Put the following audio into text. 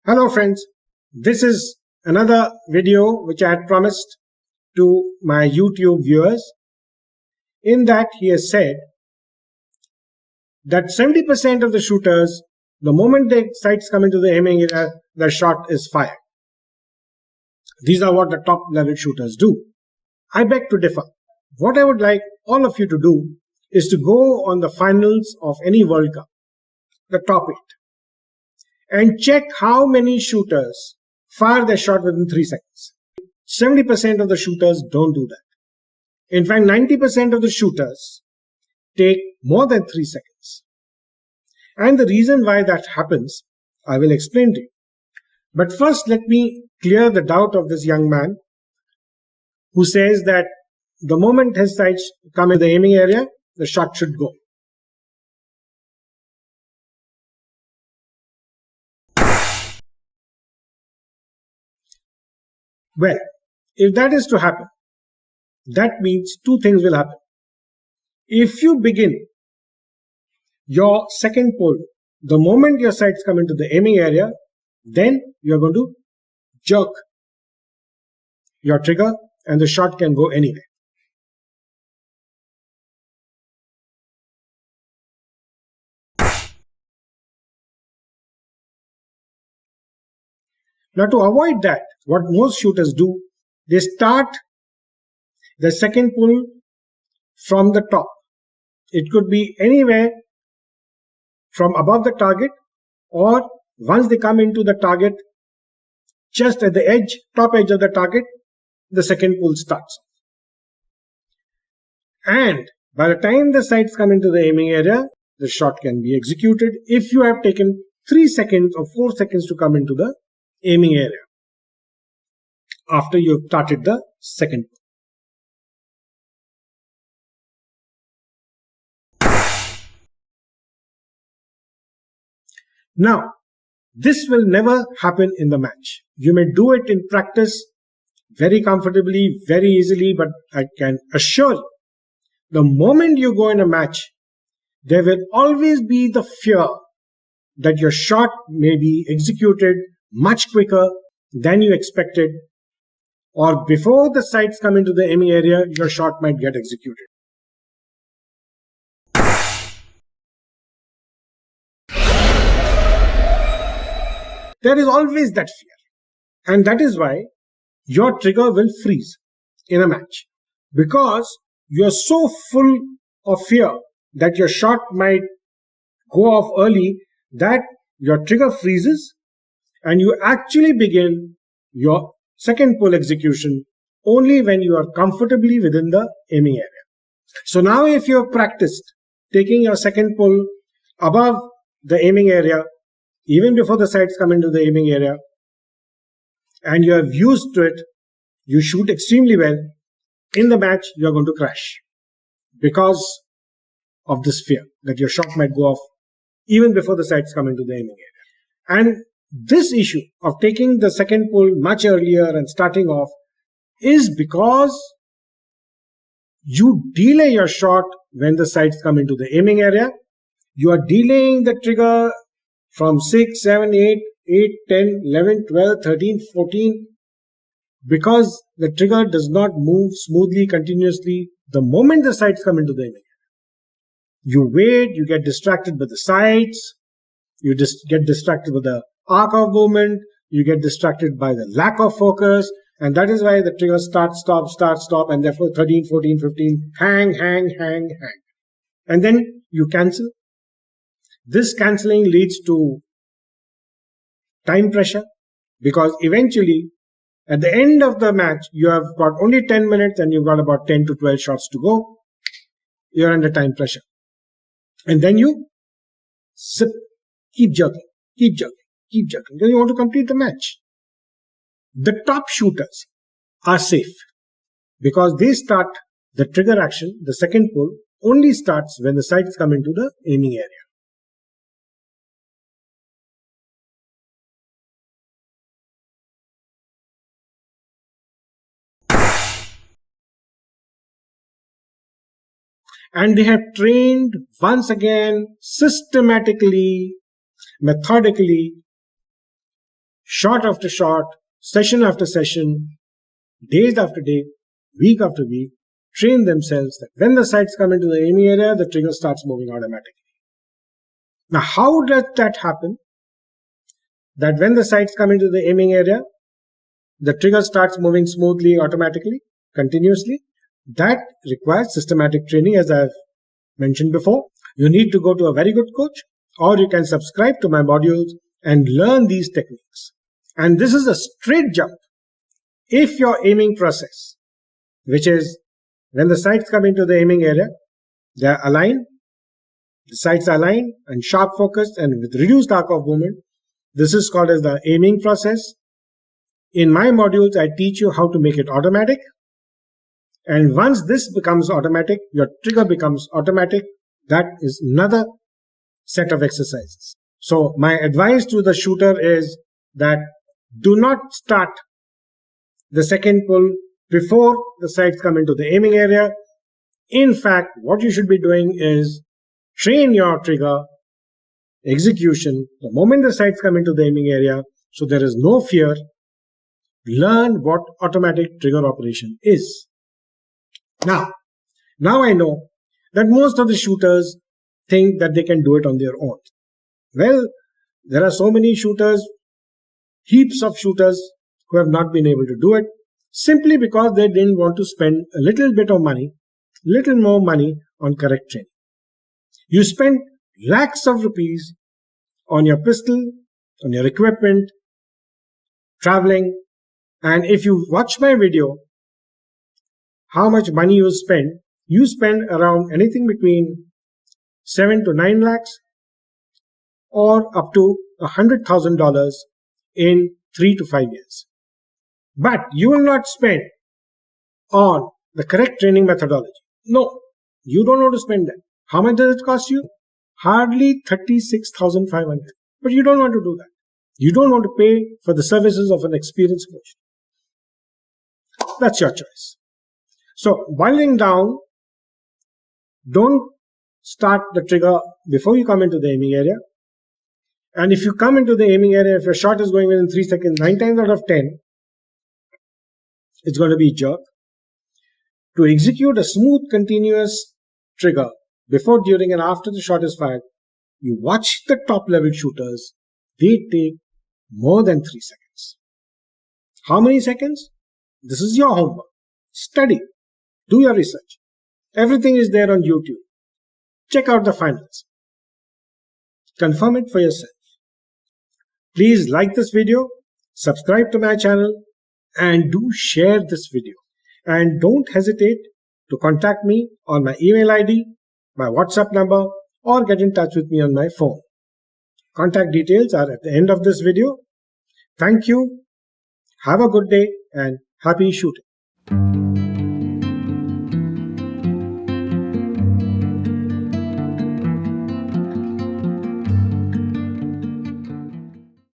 Hello friends, this is another video which I had promised to my YouTube viewers. In that he has said that 70% of the shooters, the moment their sights come into the aiming area, the shot is fired. These are what the top level shooters do. I beg to differ. What I would like all of you to do is to go on the finals of any World Cup, the top 8. And check how many shooters fire their shot within 3 seconds. 70% of the shooters don't do that. In fact, 90% of the shooters take more than 3 seconds. And the reason why that happens, I will explain to you. But first, let me clear the doubt of this young man who says that the moment his sights come in the aiming area, the shot should go. Well, if that is to happen, that means two things will happen. If you begin your second pull, the moment your sights come into the aiming area, then you are going to jerk your trigger and the shot can go anywhere. Now to avoid that, what most shooters do, they start the second pull from the top. It could be anywhere from above the target, or once they come into the target, just at the edge, top edge of the target, the second pull starts. And by the time the sights come into the aiming area, the shot can be executed if you have taken 3 seconds or 4 seconds to come into the aiming area after you've started the second pull. Now, this will never happen in the match. You may do it in practice very comfortably, very easily, but I can assure you, the moment you go in a match, there will always be the fear that your shot may be executed much quicker than you expected, or before the sights come into the aiming area, your shot might get executed. There is always that fear, and that is why your trigger will freeze in a match, because you are so full of fear that your shot might go off early that your trigger freezes and you actually begin your second pull execution only when you are comfortably within the aiming area. So now if you have practiced taking your second pull above the aiming area, even before the sights come into the aiming area, and you have used to it, you shoot extremely well. In the match, you are going to crash because of this fear that your shot might go off even before the sights come into the aiming area. And this issue of taking the second pull much earlier and starting off is because you delay your shot when the sights come into the aiming area. You are delaying the trigger from 6, 7, 8, 10, 11, 12, 13, 14, because the trigger does not move smoothly, continuously the moment the sights come into the aiming area. You wait, you get distracted with the sights, you get distracted with the arc of movement, you get distracted by the lack of focus, and that is why the trigger start, stop, and therefore 13, 14, 15, hang. And then you cancel. This cancelling leads to time pressure, because eventually at the end of the match you have got only 10 minutes and you've got about 10 to 12 shots to go. You're under time pressure. And then you keep jerking, because you want to complete the match. The top shooters are safe because they start the trigger action, the second pull, only starts when the sights come into the aiming area. And they have trained once again systematically, methodically shot after shot, session after session, days after day, week after week, train themselves that when the sights come into the aiming area, the trigger starts moving automatically. Now, how does that happen? That when the sights come into the aiming area, the trigger starts moving smoothly, automatically, continuously. That requires systematic training, as I've mentioned before. You need to go to a very good coach, or you can subscribe to my modules and learn these techniques. And this is a straight jump. If your aiming process, which is when the sights come into the aiming area, they are aligned, the sights are aligned and sharp focused and with reduced arc of movement, this is called as the aiming process. In my modules, I teach you how to make it automatic. And once this becomes automatic, your trigger becomes automatic. That is another set of exercises. So my advice to the shooter is that do not start the second pull before the sights come into the aiming area. In fact, what you should be doing is train your trigger execution the moment the sights come into the aiming area, so there is no fear. Learn what automatic trigger operation is. Now I know that most of the shooters think that they can do it on their own. Well, there are so many shooters, heaps of shooters who have not been able to do it simply because they didn't want to spend a little bit of money, little more money on correct training. You spend lakhs of rupees on your pistol, on your equipment, traveling, and if you watch my video, how much money you spend around anything between 7 to 9 lakhs or up to $100,000 in 3 to 5 years. But you will not spend on the correct training methodology. No, you don't want to spend that. How much does it cost you? Hardly 36,500. But you don't want to do that. You don't want to pay for the services of an experienced coach. That's your choice. So, boiling down, don't start the trigger before you come into the aiming area. And if you come into the aiming area, if your shot is going within 3 seconds, 9 times out of 10, it's going to be jerk. To execute a smooth, continuous trigger before, during, and after the shot is fired, you watch the top level shooters, they take more than 3 seconds. How many seconds? This is your homework. Study. Do your research. Everything is there on YouTube. Check out the finals. Confirm it for yourself. Please like this video, subscribe to my channel, and do share this video. And don't hesitate to contact me on my email ID, my WhatsApp number, or get in touch with me on my phone. Contact details are at the end of this video. Thank you. Have a good day and happy shooting.